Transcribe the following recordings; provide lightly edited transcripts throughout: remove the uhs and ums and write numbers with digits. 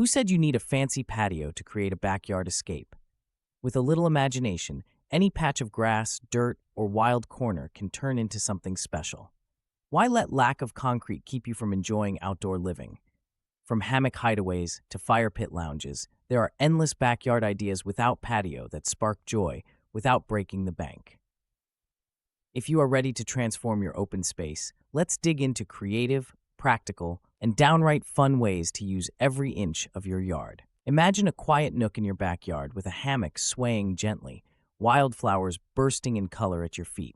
Who said you need a fancy patio to create a backyard escape? With a little imagination, any patch of grass, dirt, or wild corner can turn into something special. Why let lack of concrete keep you from enjoying outdoor living? From hammock hideaways to fire pit lounges, there are endless backyard ideas without patio that spark joy without breaking the bank. If you are ready to transform your open space, let's dig into creative, practical, and downright fun ways to use every inch of your yard. Imagine a quiet nook in your backyard with a hammock swaying gently, wildflowers bursting in color at your feet.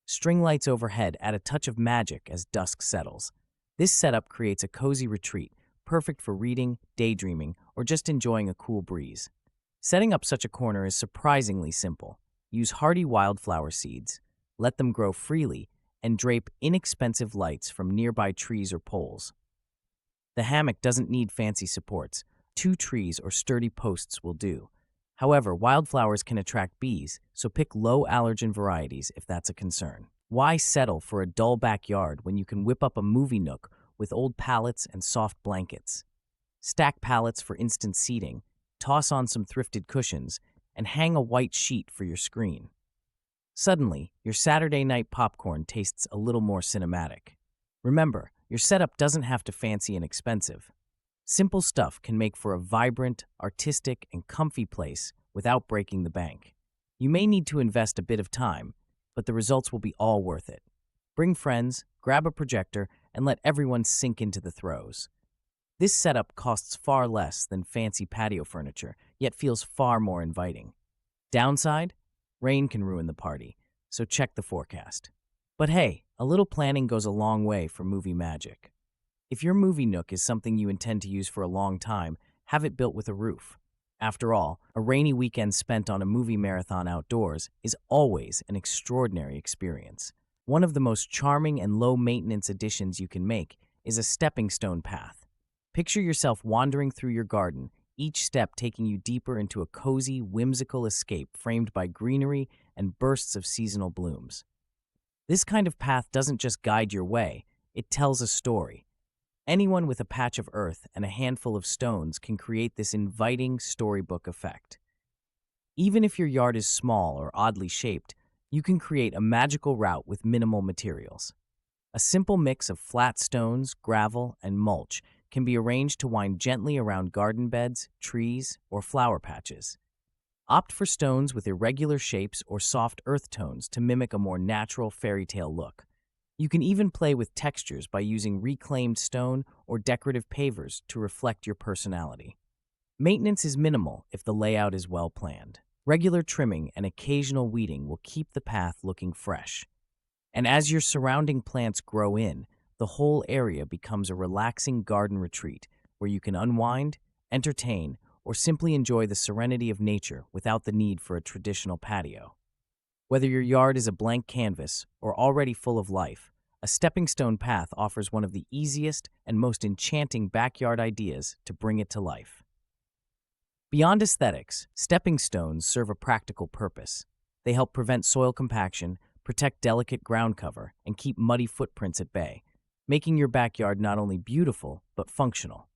String lights overhead add a touch of magic as dusk settles. This setup creates a cozy retreat, perfect for reading, daydreaming, or just enjoying a cool breeze. Setting up such a corner is surprisingly simple. Use hardy wildflower seeds, let them grow freely, and drape inexpensive lights from nearby trees or poles. The hammock doesn't need fancy supports. 2 trees or sturdy posts will do. However, wildflowers can attract bees, so pick low allergen varieties if that's a concern. Why settle for a dull backyard when you can whip up a movie nook with old pallets and soft blankets? Stack pallets for instant seating, toss on some thrifted cushions, and hang a white sheet for your screen. Suddenly, your Saturday night popcorn tastes a little more cinematic. Remember, your setup doesn't have to fancy and expensive. Simple stuff can make for a vibrant, artistic, and comfy place without breaking the bank. You may need to invest a bit of time, but the results will be all worth it. Bring friends, grab a projector, and let everyone sink into the throes. This setup costs far less than fancy patio furniture, yet feels far more inviting. Downside? Rain can ruin the party, so check the forecast. But hey, a little planning goes a long way for movie magic. If your movie nook is something you intend to use for a long time, have it built with a roof. After all, a rainy weekend spent on a movie marathon outdoors is always an extraordinary experience. One of the most charming and low-maintenance additions you can make is a stepping stone path. Picture yourself wandering through your garden, each step taking you deeper into a cozy, whimsical escape framed by greenery and bursts of seasonal blooms. This kind of path doesn't just guide your way, it tells a story. Anyone with a patch of earth and a handful of stones can create this inviting storybook effect. Even if your yard is small or oddly shaped, you can create a magical route with minimal materials. A simple mix of flat stones, gravel, and mulch can be arranged to wind gently around garden beds, trees, or flower patches. Opt for stones with irregular shapes or soft earth tones to mimic a more natural fairy tale look. You can even play with textures by using reclaimed stone or decorative pavers to reflect your personality. Maintenance is minimal if the layout is well planned. Regular trimming and occasional weeding will keep the path looking fresh. And as your surrounding plants grow in, the whole area becomes a relaxing garden retreat where you can unwind, entertain, or simply enjoy the serenity of nature without the need for a traditional patio. Whether your yard is a blank canvas or already full of life, a stepping stone path offers one of the easiest and most enchanting backyard ideas to bring it to life. Beyond aesthetics, stepping stones serve a practical purpose. They help prevent soil compaction, protect delicate ground cover, and keep muddy footprints at bay, making your backyard not only beautiful, but functional.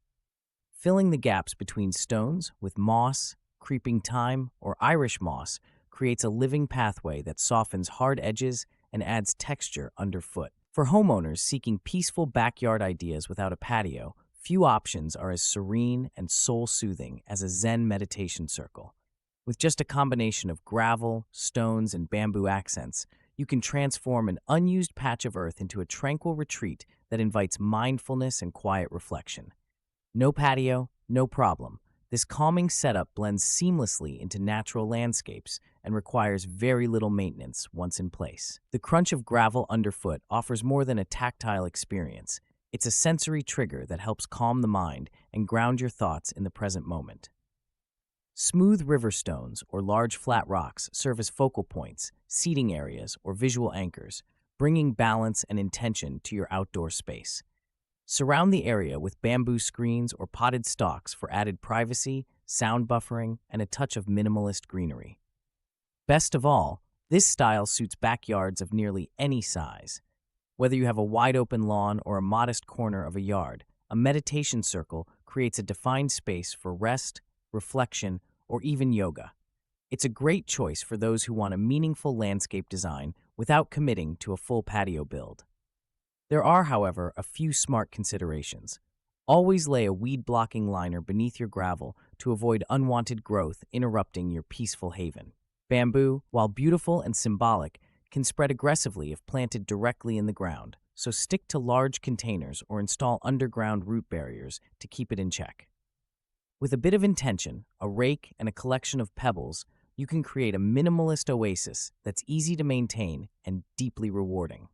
Filling the gaps between stones with moss, creeping thyme, or Irish moss creates a living pathway that softens hard edges and adds texture underfoot. For homeowners seeking peaceful backyard ideas without a patio, few options are as serene and soul-soothing as a Zen meditation circle. With just a combination of gravel, stones, and bamboo accents, you can transform an unused patch of earth into a tranquil retreat that invites mindfulness and quiet reflection. No patio, no problem. This calming setup blends seamlessly into natural landscapes and requires very little maintenance once in place. The crunch of gravel underfoot offers more than a tactile experience. It's a sensory trigger that helps calm the mind and ground your thoughts in the present moment. Smooth river stones or large flat rocks serve as focal points, seating areas, or visual anchors, bringing balance and intention to your outdoor space. Surround the area with bamboo screens or potted stalks for added privacy, sound buffering, and a touch of minimalist greenery. Best of all, this style suits backyards of nearly any size. Whether you have a wide-open lawn or a modest corner of a yard, a meditation circle creates a defined space for rest, reflection, or even yoga. It's a great choice for those who want a meaningful landscape design without committing to a full patio build. There are, however, a few smart considerations. Always lay a weed-blocking liner beneath your gravel to avoid unwanted growth interrupting your peaceful haven. Bamboo, while beautiful and symbolic, can spread aggressively if planted directly in the ground, so stick to large containers or install underground root barriers to keep it in check. With a bit of intention, a rake, and a collection of pebbles, you can create a minimalist oasis that's easy to maintain and deeply rewarding.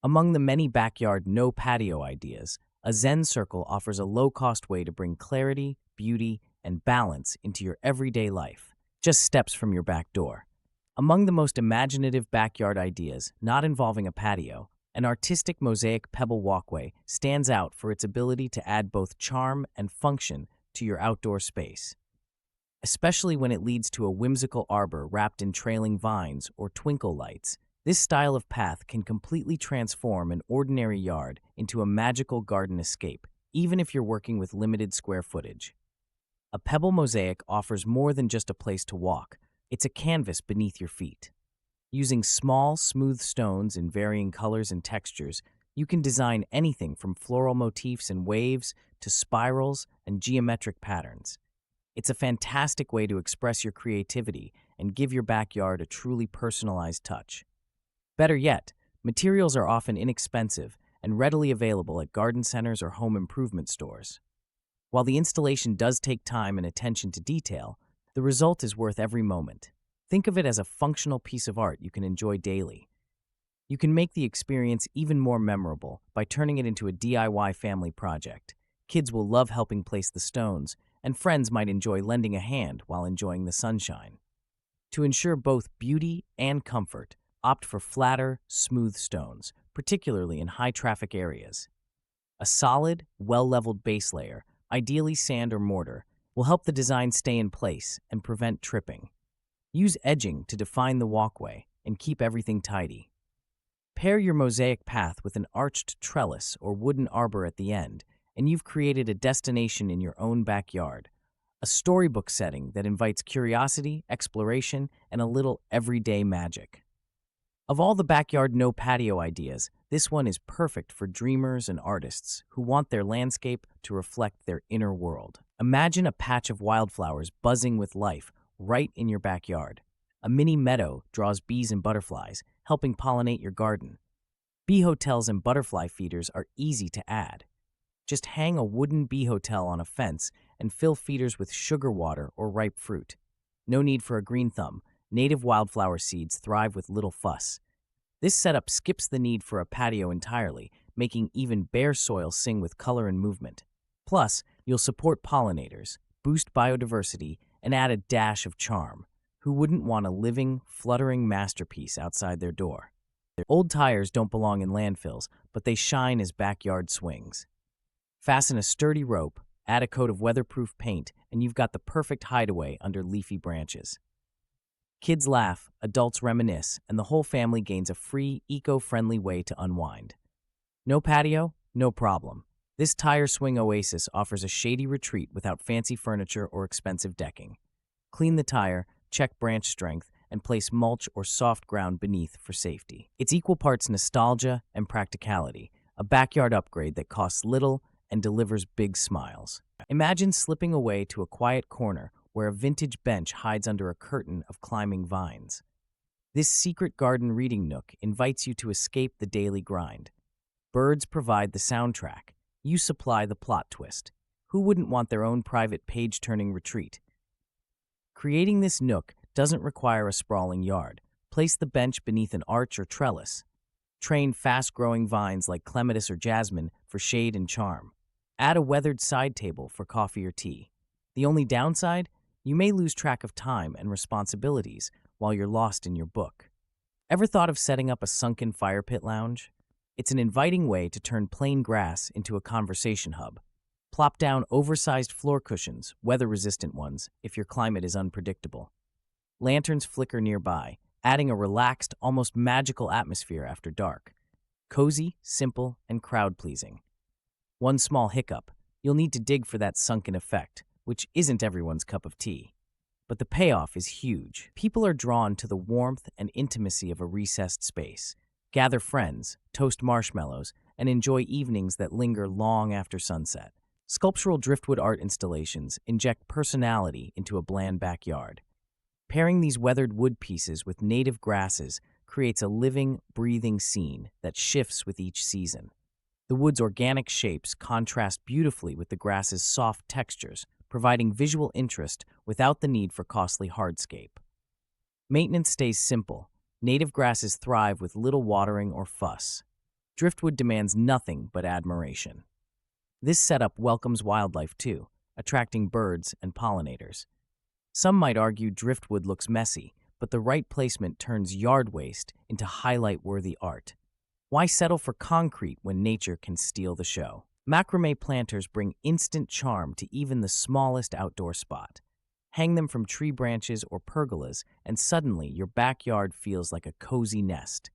Among the many backyard no patio ideas, a Zen circle offers a low-cost way to bring clarity, beauty, and balance into your everyday life, just steps from your back door. Among the most imaginative backyard ideas, not involving a patio, an artistic mosaic pebble walkway stands out for its ability to add both charm and function to your outdoor space, especially when it leads to a whimsical arbor wrapped in trailing vines or twinkle lights. This style of path can completely transform an ordinary yard into a magical garden escape, even if you're working with limited square footage. A pebble mosaic offers more than just a place to walk. It's a canvas beneath your feet. Using small, smooth stones in varying colors and textures, you can design anything from floral motifs and waves to spirals and geometric patterns. It's a fantastic way to express your creativity and give your backyard a truly personalized touch. Better yet, materials are often inexpensive and readily available at garden centers or home improvement stores. While the installation does take time and attention to detail, the result is worth every moment. Think of it as a functional piece of art you can enjoy daily. You can make the experience even more memorable by turning it into a DIY family project. Kids will love helping place the stones, and friends might enjoy lending a hand while enjoying the sunshine. To ensure both beauty and comfort, opt for flatter, smooth stones, particularly in high-traffic areas. A solid, well-leveled base layer, ideally sand or mortar, will help the design stay in place and prevent tripping. Use edging to define the walkway and keep everything tidy. Pair your mosaic path with an arched trellis or wooden arbor at the end, and you've created a destination in your own backyard, a storybook setting that invites curiosity, exploration, and a little everyday magic. Of all the backyard no patio ideas, this one is perfect for dreamers and artists who want their landscape to reflect their inner world. Imagine a patch of wildflowers buzzing with life right in your backyard. A mini meadow draws bees and butterflies, helping pollinate your garden. Bee hotels and butterfly feeders are easy to add. Just hang a wooden bee hotel on a fence and fill feeders with sugar water or ripe fruit. No need for a green thumb. Native wildflower seeds thrive with little fuss. This setup skips the need for a patio entirely, making even bare soil sing with color and movement. Plus, you'll support pollinators, boost biodiversity, and add a dash of charm. Who wouldn't want a living, fluttering masterpiece outside their door? Old tires don't belong in landfills, but they shine as backyard swings. Fasten a sturdy rope, add a coat of weatherproof paint, and you've got the perfect hideaway under leafy branches. Kids laugh, adults reminisce, and the whole family gains a free, eco-friendly way to unwind. No patio? No problem. This tire swing oasis offers a shady retreat without fancy furniture or expensive decking. Clean the tire, check branch strength, and place mulch or soft ground beneath for safety. It's equal parts nostalgia and practicality, a backyard upgrade that costs little and delivers big smiles. Imagine slipping away to a quiet corner where a vintage bench hides under a curtain of climbing vines. This secret garden reading nook invites you to escape the daily grind. Birds provide the soundtrack. You supply the plot twist. Who wouldn't want their own private page-turning retreat? Creating this nook doesn't require a sprawling yard. Place the bench beneath an arch or trellis. Train fast-growing vines like clematis or jasmine for shade and charm. Add a weathered side table for coffee or tea. The only downside? You may lose track of time and responsibilities while you're lost in your book. Ever thought of setting up a sunken fire pit lounge? It's an inviting way to turn plain grass into a conversation hub. Plop down oversized floor cushions, weather-resistant ones, if your climate is unpredictable. Lanterns flicker nearby, adding a relaxed, almost magical atmosphere after dark. Cozy, simple, and crowd-pleasing. One small hiccup: You'll need to dig for that sunken effect, which isn't everyone's cup of tea. But the payoff is huge. People are drawn to the warmth and intimacy of a recessed space. Gather friends, toast marshmallows, and enjoy evenings that linger long after sunset. Sculptural driftwood art installations inject personality into a bland backyard. Pairing these weathered wood pieces with native grasses creates a living, breathing scene that shifts with each season. The wood's organic shapes contrast beautifully with the grass's soft textures, providing visual interest without the need for costly hardscape. Maintenance stays simple. Native grasses thrive with little watering or fuss. Driftwood demands nothing but admiration. This setup welcomes wildlife too, attracting birds and pollinators. Some might argue driftwood looks messy, but the right placement turns yard waste into highlight-worthy art. Why settle for concrete when nature can steal the show? Macrame planters bring instant charm to even the smallest outdoor spot. Hang them from tree branches or pergolas, and suddenly your backyard feels like a cozy nest.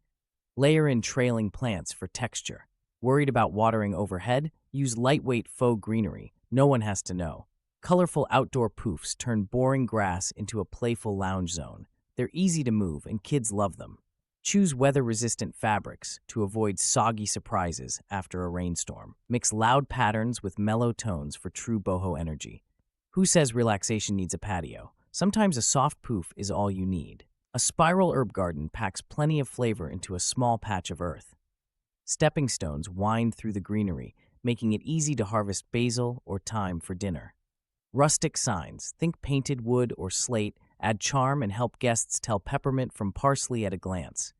Layer in trailing plants for texture. Worried about watering overhead? Use lightweight faux greenery. No one has to know. Colorful outdoor poofs turn boring grass into a playful lounge zone. They're easy to move, and kids love them. Choose weather-resistant fabrics to avoid soggy surprises after a rainstorm. Mix loud patterns with mellow tones for true boho energy. Who says relaxation needs a patio? Sometimes a soft poof is all you need. A spiral herb garden packs plenty of flavor into a small patch of earth. Stepping stones wind through the greenery, making it easy to harvest basil or thyme for dinner. Rustic signs, think painted wood or slate, add charm and help guests tell peppermint from parsley at a glance.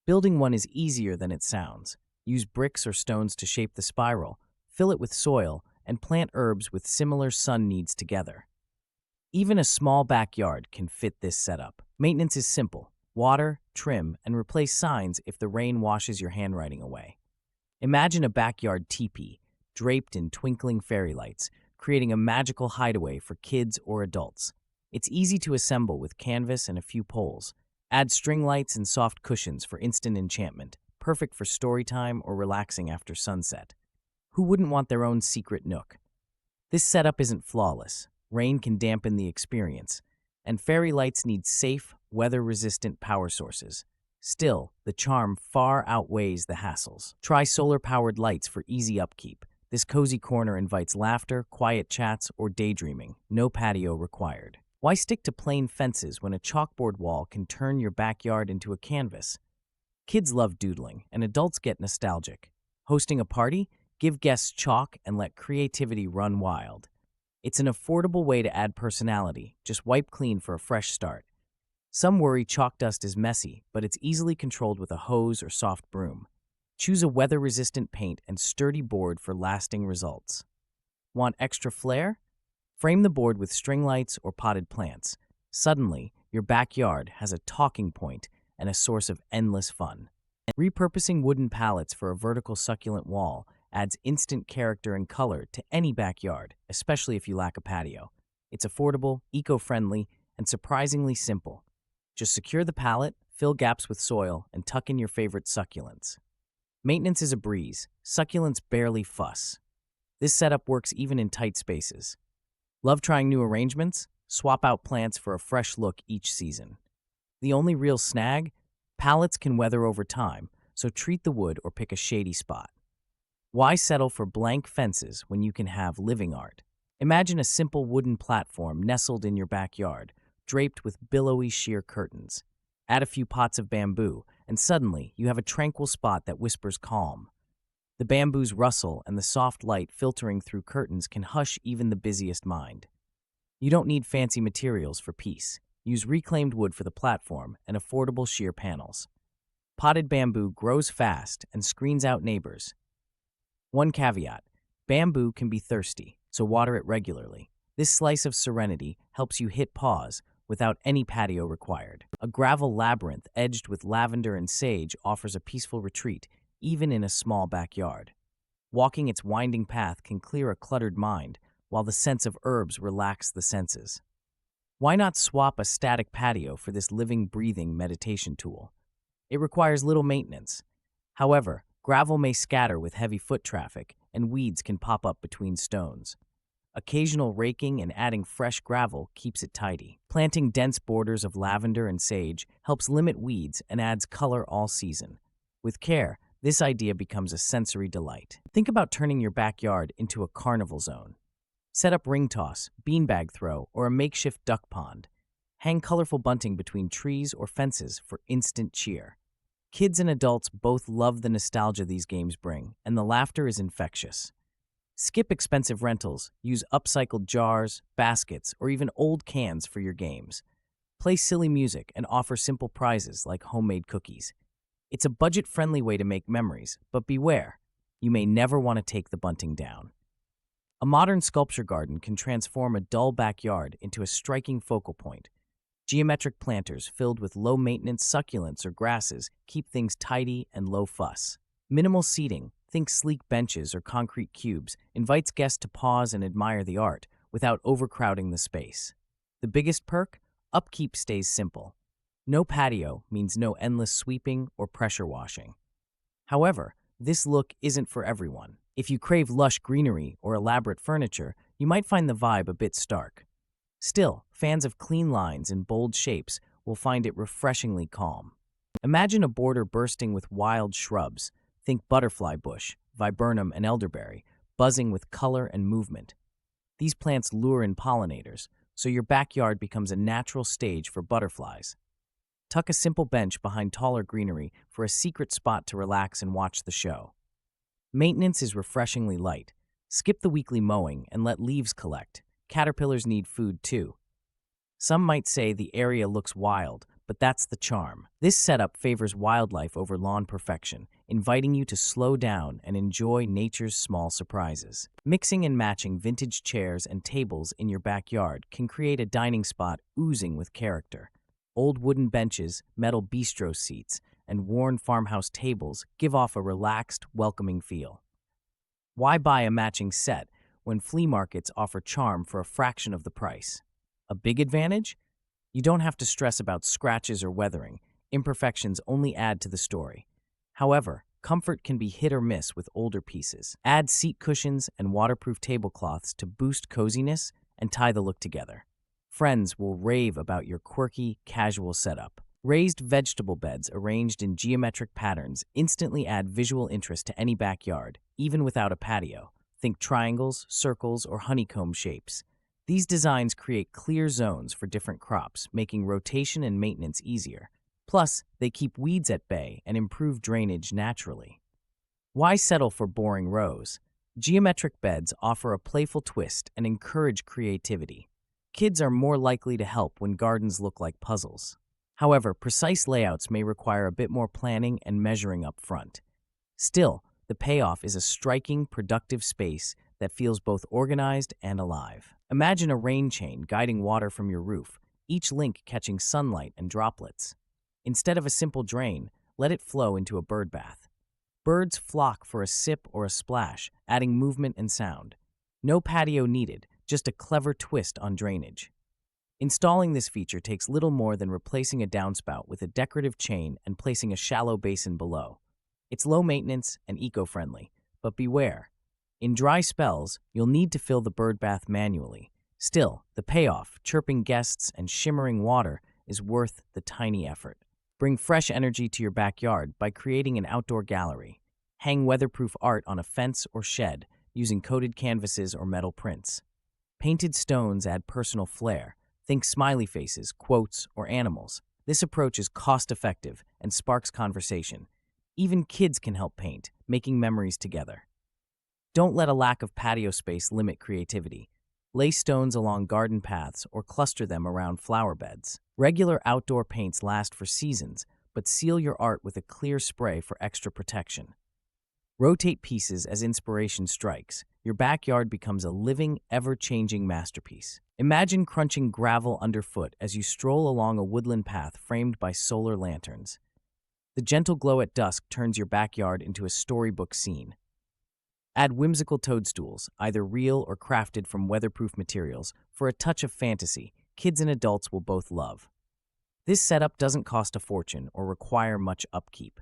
Building one is easier than it sounds. Use bricks or stones to shape the spiral, fill it with soil, and plant herbs with similar sun needs together. Even a small backyard can fit this setup. Maintenance is simple. Water, trim, and replace signs if the rain washes your handwriting away. Imagine a backyard teepee, draped in twinkling fairy lights, creating a magical hideaway for kids or adults. It's easy to assemble with canvas and a few poles. Add string lights and soft cushions for instant enchantment, perfect for story time or relaxing after sunset. Who wouldn't want their own secret nook? This setup isn't flawless. Rain can dampen the experience, and fairy lights need safe, weather-resistant power sources. Still, the charm far outweighs the hassles. Try solar-powered lights for easy upkeep. This cozy corner invites laughter, quiet chats, or daydreaming. No patio required. Why stick to plain fences when a chalkboard wall can turn your backyard into a canvas? Kids love doodling, and adults get nostalgic. Hosting a party? Give guests chalk and let creativity run wild. It's an affordable way to add personality. Just wipe clean for a fresh start. Some worry chalk dust is messy, but it's easily controlled with a hose or soft broom. Choose a weather-resistant paint and sturdy board for lasting results. Want extra flair? Frame the board with string lights or potted plants. Suddenly, your backyard has a talking point and a source of endless fun. Repurposing wooden pallets for a vertical succulent wall adds instant character and color to any backyard, especially if you lack a patio. It's affordable, eco-friendly, and surprisingly simple. Just secure the pallet, fill gaps with soil, and tuck in your favorite succulents. Maintenance is a breeze. Succulents barely fuss. This setup works even in tight spaces. Love trying new arrangements? Swap out plants for a fresh look each season. The only real snag? Pallets can weather over time, so treat the wood or pick a shady spot. Why settle for blank fences when you can have living art? Imagine a simple wooden platform nestled in your backyard, draped with billowy sheer curtains. Add a few pots of bamboo, and suddenly you have a tranquil spot that whispers calm. The bamboo's rustle and the soft light filtering through curtains can hush even the busiest mind. You don't need fancy materials for peace. Use reclaimed wood for the platform and affordable sheer panels. Potted bamboo grows fast and screens out neighbors. One caveat: bamboo can be thirsty, so water it regularly. This slice of serenity helps you hit pause without any patio required. A gravel labyrinth edged with lavender and sage offers a peaceful retreat, even in a small backyard. Walking its winding path can clear a cluttered mind, while the scents of herbs relax the senses. Why not swap a static patio for this living, breathing meditation tool? It requires little maintenance. However, gravel may scatter with heavy foot traffic, and weeds can pop up between stones. Occasional raking and adding fresh gravel keeps it tidy. Planting dense borders of lavender and sage helps limit weeds and adds color all season. With care, this idea becomes a sensory delight. Think about turning your backyard into a carnival zone. Set up ring toss, beanbag throw, or a makeshift duck pond. Hang colorful bunting between trees or fences for instant cheer. Kids and adults both love the nostalgia these games bring, and the laughter is infectious. Skip expensive rentals, use upcycled jars, baskets, or even old cans for your games. Play silly music and offer simple prizes like homemade cookies. It's a budget-friendly way to make memories, but beware, you may never want to take the bunting down. A modern sculpture garden can transform a dull backyard into a striking focal point. Geometric planters filled with low-maintenance succulents or grasses keep things tidy and low-fuss. Minimal seating, think sleek benches or concrete cubes, invites guests to pause and admire the art without overcrowding the space. The biggest perk? Upkeep stays simple. No patio means no endless sweeping or pressure washing. However, this look isn't for everyone. If you crave lush greenery or elaborate furniture, you might find the vibe a bit stark. Still, fans of clean lines and bold shapes will find it refreshingly calm. Imagine a border bursting with wild shrubs. Think butterfly bush, viburnum, and elderberry, buzzing with color and movement. These plants lure in pollinators, so your backyard becomes a natural stage for butterflies. Tuck a simple bench behind taller greenery for a secret spot to relax and watch the show. Maintenance is refreshingly light. Skip the weekly mowing and let leaves collect. Caterpillars need food too. Some might say the area looks wild, but that's the charm. This setup favors wildlife over lawn perfection, inviting you to slow down and enjoy nature's small surprises. Mixing and matching vintage chairs and tables in your backyard can create a dining spot oozing with character. Old wooden benches, metal bistro seats, and worn farmhouse tables give off a relaxed, welcoming feel. Why buy a matching set when flea markets offer charm for a fraction of the price? A big advantage? You don't have to stress about scratches or weathering. Imperfections only add to the story. However, comfort can be hit or miss with older pieces. Add seat cushions and waterproof tablecloths to boost coziness and tie the look together. Friends will rave about your quirky, casual setup. Raised vegetable beds arranged in geometric patterns instantly add visual interest to any backyard, even without a patio. Think triangles, circles, or honeycomb shapes. These designs create clear zones for different crops, making rotation and maintenance easier. Plus, they keep weeds at bay and improve drainage naturally. Why settle for boring rows? Geometric beds offer a playful twist and encourage creativity. Kids are more likely to help when gardens look like puzzles. However, precise layouts may require a bit more planning and measuring up front. Still, the payoff is a striking, productive space that feels both organized and alive. Imagine a rain chain guiding water from your roof, each link catching sunlight and droplets. Instead of a simple drain, let it flow into a bird bath. Birds flock for a sip or a splash, adding movement and sound. No patio needed, just a clever twist on drainage. Installing this feature takes little more than replacing a downspout with a decorative chain and placing a shallow basin below. It's low maintenance and eco-friendly, but beware. In dry spells, you'll need to fill the bird bath manually. Still, the payoff, chirping guests and shimmering water, is worth the tiny effort. Bring fresh energy to your backyard by creating an outdoor gallery. Hang weatherproof art on a fence or shed using coated canvases or metal prints. Painted stones add personal flair. Think smiley faces, quotes, or animals. This approach is cost-effective and sparks conversation. Even kids can help paint, making memories together. Don't let a lack of patio space limit creativity. Lay stones along garden paths or cluster them around flower beds. Regular outdoor paints last for seasons, but seal your art with a clear spray for extra protection. Rotate pieces as inspiration strikes. Your backyard becomes a living, ever-changing masterpiece. Imagine crunching gravel underfoot as you stroll along a woodland path framed by solar lanterns. The gentle glow at dusk turns your backyard into a storybook scene. Add whimsical toadstools, either real or crafted from weatherproof materials, for a touch of fantasy kids and adults will both love. This setup doesn't cost a fortune or require much upkeep.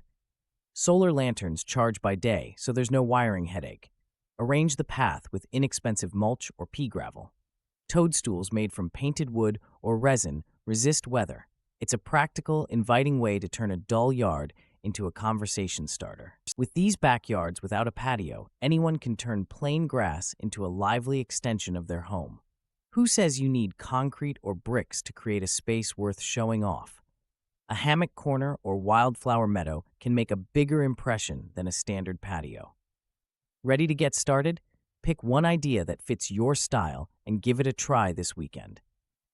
Solar lanterns charge by day, so there's no wiring headache. Arrange the path with inexpensive mulch or pea gravel. Toadstools made from painted wood or resin resist weather. It's a practical, inviting way to turn a dull yard into a conversation starter. With these backyards without a patio, anyone can turn plain grass into a lively extension of their home. Who says you need concrete or bricks to create a space worth showing off? A hammock corner or wildflower meadow can make a bigger impression than a standard patio. Ready to get started? Pick one idea that fits your style and give it a try this weekend.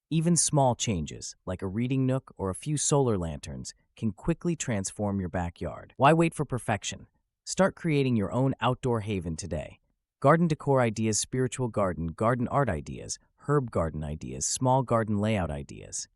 Even small changes, like a reading nook or a few solar lanterns, can quickly transform your backyard. Why wait for perfection? Start creating your own outdoor haven today. Garden decor ideas, spiritual garden art ideas, herb garden ideas, small garden layout ideas.